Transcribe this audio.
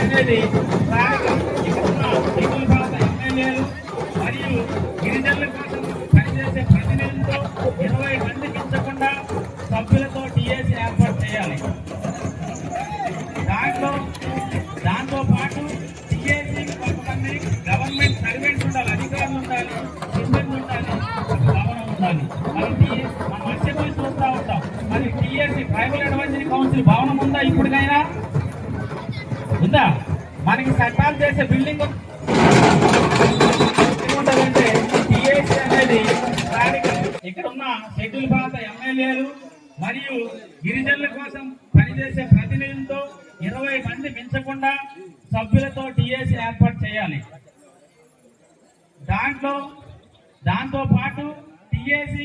అనేది ఎమ్మెల్యేలు మరియు గిరిజనుల కోసం పనిచేసే ప్రతినిధులతో 20 మంది పెంచకుండా సభ్యులతో టీఏసీ ఏర్పాటు చేయాలి. దాంతో పాటు టీఏసీ కొంతమంది గవర్నమెంట్ సర్వెంట్స్ ఉండాలి, అధికారులు ఉండాలి, సిబ్బంది ఉండాలి, భవనం ఉండాలి. మరి మనం అసెంబ్లీ చూస్తూ ఉంటాం. మరి టీఏసీ ట్రైబల్ అడ్వైజరీ కౌన్సిల్ భవనం ఉందా? ఇప్పటికైనా ఉందా? మనకి చట్టాలు చేసే బిల్డింగ్ ఏముంటుందంటే టీఏసీ అనేది ఇక్కడ ఉన్న షెడ్యూల్ ప్రాంత ఎమ్మెల్యేలు మరియు గిరిజనుల కోసం పనిచేసే ప్రతినిధులతో 20 మంది పెంచకుండా సభ్యులతో టీఏసీ ఏర్పాటు చేయాలి. దాంతో పాటు టీఏసీ